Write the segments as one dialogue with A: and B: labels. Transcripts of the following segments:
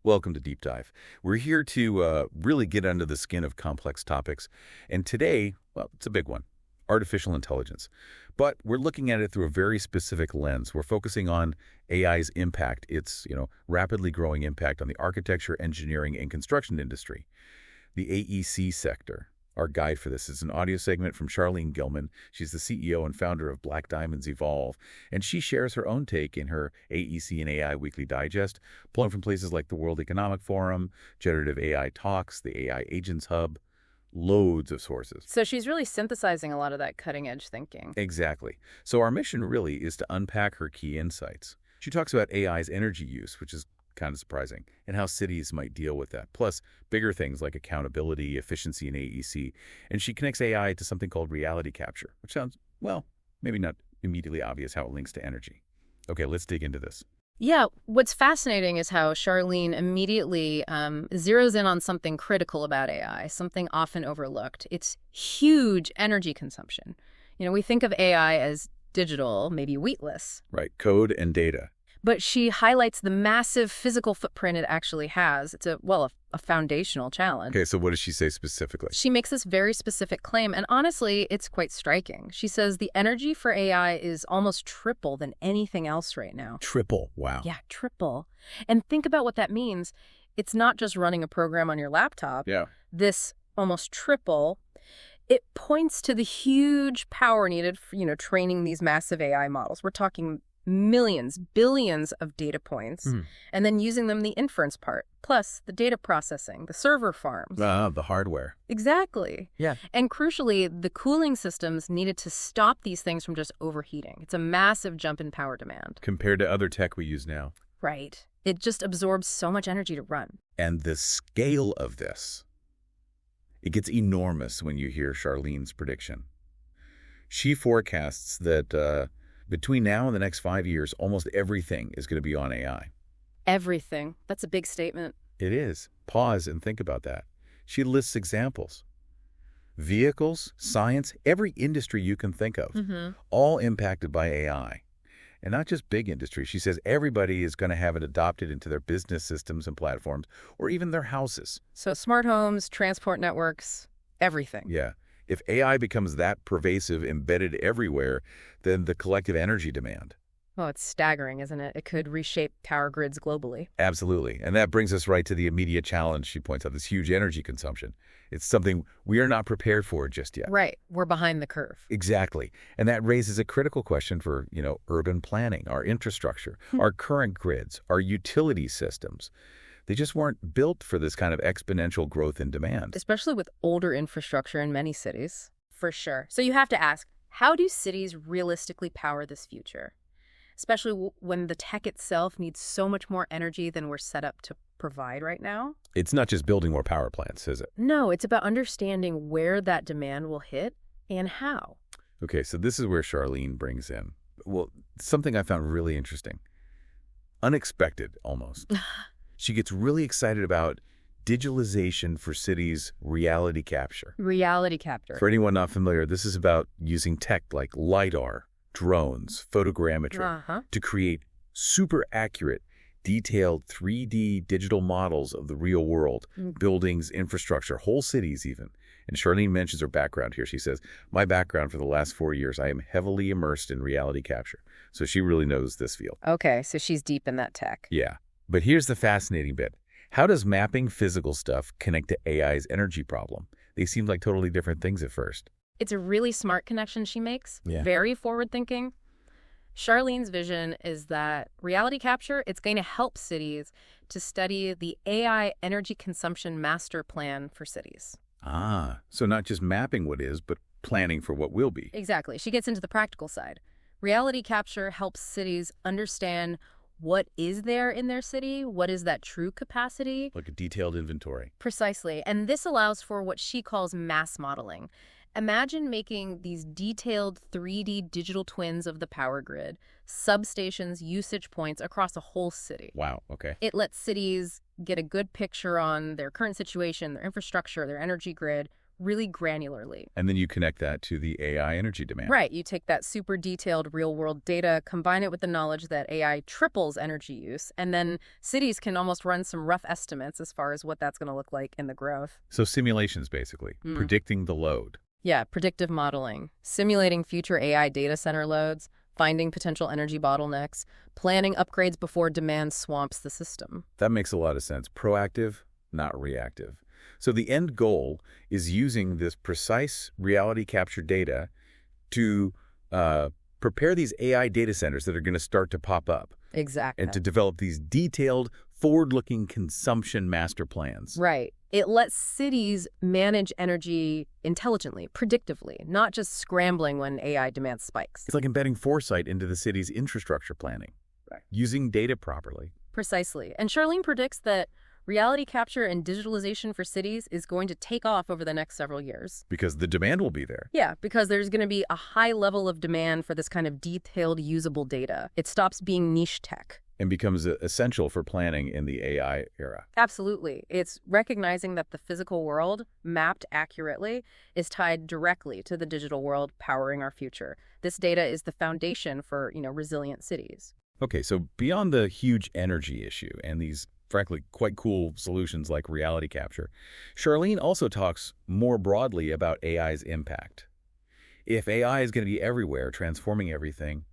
A: Welcome to Deep Dive. We're here to really get under the skin of complex topics. And today, well, it's a big one, artificial intelligence. But we're looking at it through a very specific lens. We're focusing on AI's impact, its rapidly growing impact on the architecture, engineering, and construction industry. The AEC sector. Our guide for this is an audio segment from Charlene Gilman. She's the CEO and founder of Black Diamonds Evolve, and she shares her own take in her AEC and AI Weekly Digest, pulling from places like the World Economic Forum, Generative AI Talks, the AI Agents Hub, loads of sources.
B: So she's really synthesizing a lot of that cutting-edge thinking.
A: Exactly. So our mission really is to unpack her key insights. She talks about AI's energy use, which is kind of surprising, and how cities might deal with that, plus bigger things like accountability, efficiency, and AEC. And she connects AI to something called reality capture, which sounds, well, maybe not immediately obvious how it links to energy. Okay, let's dig into this.
B: Yeah, what's fascinating is how Charlene immediately zeroes in on something critical about AI, something often overlooked. It's huge energy consumption. We think of AI as digital, maybe weightless.
A: Right, code and data.
B: But she highlights the massive physical footprint it actually has. It's a foundational challenge.
A: Okay, so what does she say specifically?
B: She makes this very specific claim, and honestly, it's quite striking. She says the energy for AI is almost triple than anything else right now.
A: Triple, wow.
B: Yeah, triple. And think about what that means. It's not just running a program on your laptop.
A: Yeah.
B: This almost triple, it points to the huge power needed for, training these massive AI models. We're talking millions, billions of data points, and then using them the inference part, plus the data processing, the server farms.
A: The hardware.
B: Exactly.
A: Yeah.
B: And crucially, the cooling systems needed to stop these things from just overheating. It's a massive jump in power demand.
A: Compared to other tech we use now.
B: Right. It just absorbs so much energy to run.
A: And the scale of this, it gets enormous when you hear Charlene's prediction. She forecasts that between now and the next 5 years, almost everything is going to be on AI.
B: Everything. That's a big statement.
A: It is. Pause and think about that. She lists examples. Vehicles, science, every industry you can think of, all impacted by AI. And not just big industry. She says everybody is going to have it adopted into their business systems and platforms, or even their houses.
B: So smart homes, transport networks, everything.
A: Yeah. If AI becomes that pervasive, embedded everywhere, then the collective energy demand.
B: Well, it's staggering, isn't it? It could reshape power grids globally.
A: Absolutely. And that brings us right to the immediate challenge, she points out, this huge energy consumption. It's something we are not prepared for just yet.
B: Right. We're behind the curve.
A: Exactly. And that raises a critical question for, urban planning, our infrastructure, our current grids, our utility systems. They just weren't built for this kind of exponential growth in demand.
B: Especially with older infrastructure in many cities. For sure. So you have to ask, how do cities realistically power this future? Especially when the tech itself needs so much more energy than we're set up to provide right now?
A: It's not just building more power plants, is it?
B: No, it's about understanding where that demand will hit and how.
A: Okay, so this is where Charlene brings in, well, something I found really interesting. Unexpected, almost. She gets really excited about digitalization for cities' reality capture.
B: Reality capture.
A: For anyone not familiar, this is about using tech like LiDAR, drones, photogrammetry to create super accurate, detailed 3D digital models of the real world, buildings, infrastructure, whole cities even. And Charlene mentions her background here. She says, my background for the last 4 years, I am heavily immersed in reality capture. So she really knows this field.
B: Okay, so she's deep in that tech.
A: Yeah. But here's the fascinating bit. How does mapping physical stuff connect to AI's energy problem? They seem like totally different things at first.
B: It's a really smart connection she makes.
A: Yeah.
B: Very forward-thinking. Charlene's vision is that reality capture, it's going to help cities to study the AI energy consumption master plan for cities.
A: So not just mapping what is, but planning for what will be.
B: Exactly. She gets into the practical side. Reality capture helps cities understand what is there in their city, what is that true capacity.
A: Like a detailed inventory.
B: Precisely. And this allows for what she calls mass modeling. Imagine making these detailed 3D digital twins of the power grid, substations, usage points across a whole city.
A: Wow, okay.
B: It lets cities get a good picture on their current situation, their infrastructure, their energy grid, really granularly.
A: And then you connect that to the AI energy demand.
B: Right. You take that super detailed real-world data, combine it with the knowledge that AI triples energy use, and then cities can almost run some rough estimates as far as what that's going to look like in the growth.
A: So simulations, basically, predicting the load.
B: Yeah, predictive modeling, simulating future AI data center loads, finding potential energy bottlenecks, planning upgrades before demand swamps the system.
A: That makes a lot of sense. Proactive, not reactive. So the end goal is using this precise reality capture data to prepare these AI data centers that are going to start to pop up.
B: Exactly.
A: And to develop these detailed, forward-looking consumption master plans.
B: Right. It lets cities manage energy intelligently, predictively, not just scrambling when AI demand spikes.
A: It's like embedding foresight into the city's infrastructure planning, using data properly.
B: Precisely. And Charlene predicts that reality capture and digitalization for cities is going to take off over the next several years.
A: Because the demand will be there.
B: Yeah, because there's going to be a high level of demand for this kind of detailed, usable data. It stops being niche tech.
A: And becomes essential for planning in the AI era.
B: Absolutely. It's recognizing that the physical world, mapped accurately, is tied directly to the digital world powering our future. This data is the foundation for, resilient cities.
A: Okay, so beyond the huge energy issue and these, frankly, quite cool solutions like reality capture, Charlene also talks more broadly about AI's impact. If AI is going to be everywhere, transforming everything,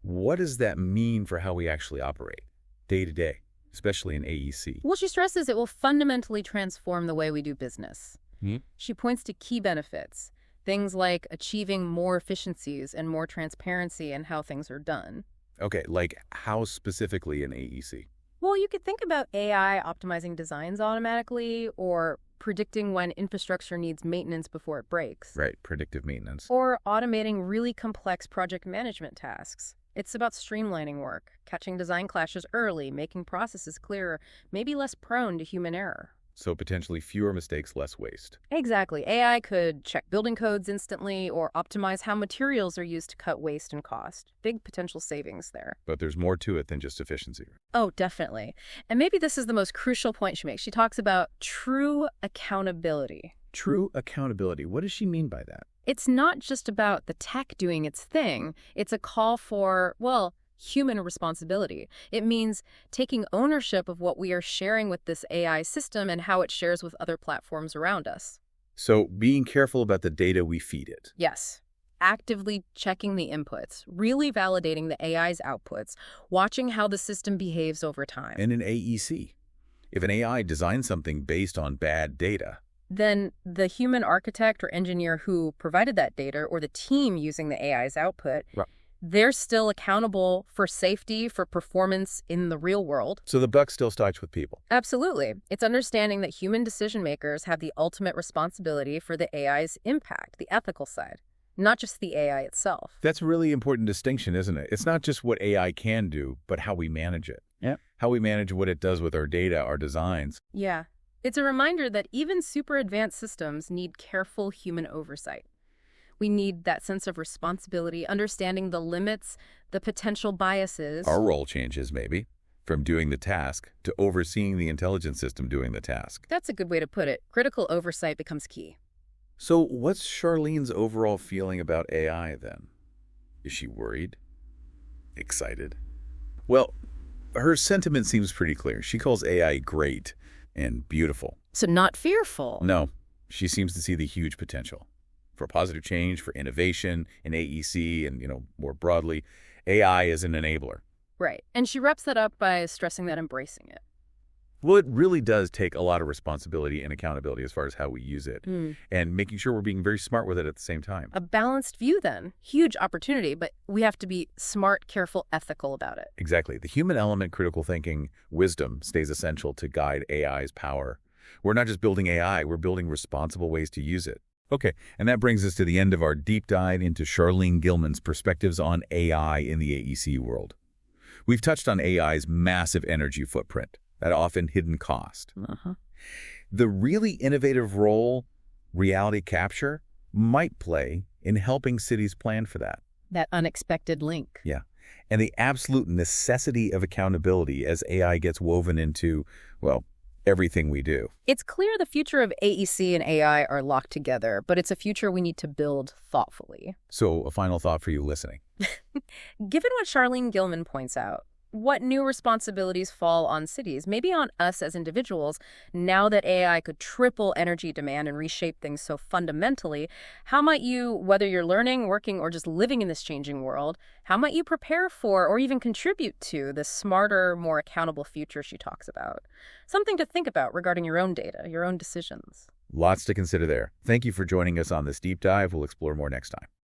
A: what does that mean for how we actually operate day to day, especially in AEC?
B: Well, she stresses it will fundamentally transform the way we do business. She points to key benefits, things like achieving more efficiencies and more transparency in how things are done.
A: Okay, like how specifically in AEC?
B: Well, you could think about AI optimizing designs automatically or predicting when infrastructure needs maintenance before it breaks.
A: Right, predictive maintenance.
B: Or automating really complex project management tasks. It's about streamlining work, catching design clashes early, making processes clearer, maybe less prone to human error.
A: So potentially fewer mistakes, less waste.
B: Exactly. AI could check building codes instantly or optimize how materials are used to cut waste and cost. Big potential savings there.
A: But there's more to it than just efficiency.
B: Oh, definitely. And maybe this is the most crucial point she makes. She talks about true accountability.
A: True accountability. What does she mean by that?
B: It's not just about the tech doing its thing. It's a call for, human responsibility. It means taking ownership of what we are sharing with this AI system and how it shares with other platforms around us.
A: So being careful about the data we feed it.
B: Yes. Actively checking the inputs, really validating the AI's outputs, watching how the system behaves over time.
A: And in AEC, if an AI designs something based on bad data,
B: then the human architect or engineer who provided that data or the team using the AI's output, they're still accountable for safety, for performance in the real world.
A: So the buck still stops with people.
B: Absolutely. It's understanding that human decision makers have the ultimate responsibility for the AI's impact, the ethical side, not just the AI itself.
A: That's a really important distinction, isn't it? It's not just what AI can do, but how we manage it.
C: Yeah.
A: How we manage what it does with our data, our designs.
B: Yeah. It's a reminder that even super advanced systems need careful human oversight. We need that sense of responsibility, understanding the limits, the potential biases.
A: Our role changes, maybe, from doing the task to overseeing the intelligence system doing the task.
B: That's a good way to put it. Critical oversight becomes key.
A: So what's Charlene's overall feeling about AI, then? Is she worried? Excited? Well, her sentiment seems pretty clear. She calls AI great and beautiful.
B: So not fearful.
A: No, she seems to see the huge potential for positive change, for innovation in AEC, and, more broadly, AI is an enabler.
B: Right. And she wraps that up by stressing that embracing it.
A: Well, it really does take a lot of responsibility and accountability as far as how we use it, and making sure we're being very smart with it at the same time.
B: A balanced view, then. Huge opportunity, but we have to be smart, careful, ethical about it.
A: Exactly. The human element, critical thinking, wisdom stays essential to guide AI's power. We're not just building AI, we're building responsible ways to use it. Okay, and that brings us to the end of our deep dive into Charlene Gilman's perspectives on AI in the AEC world. We've touched on AI's massive energy footprint, that often hidden cost. The really innovative role reality capture might play in helping cities plan for that.
B: That unexpected link.
A: Yeah, and the absolute necessity of accountability as AI gets woven into, everything we do.
B: It's clear the future of AEC and AI are locked together, but it's a future we need to build thoughtfully.
A: So a final thought for you listening.
B: Given what Charlene Gilman points out, what new responsibilities fall on cities, maybe on us as individuals, now that AI could triple energy demand and reshape things so fundamentally? How might you, whether you're learning, working, or just living in this changing world, how might you prepare for or even contribute to the smarter, more accountable future she talks about? Something to think about regarding your own data, your own decisions.
A: Lots to consider there. Thank you for joining us on this deep dive. We'll explore more next time.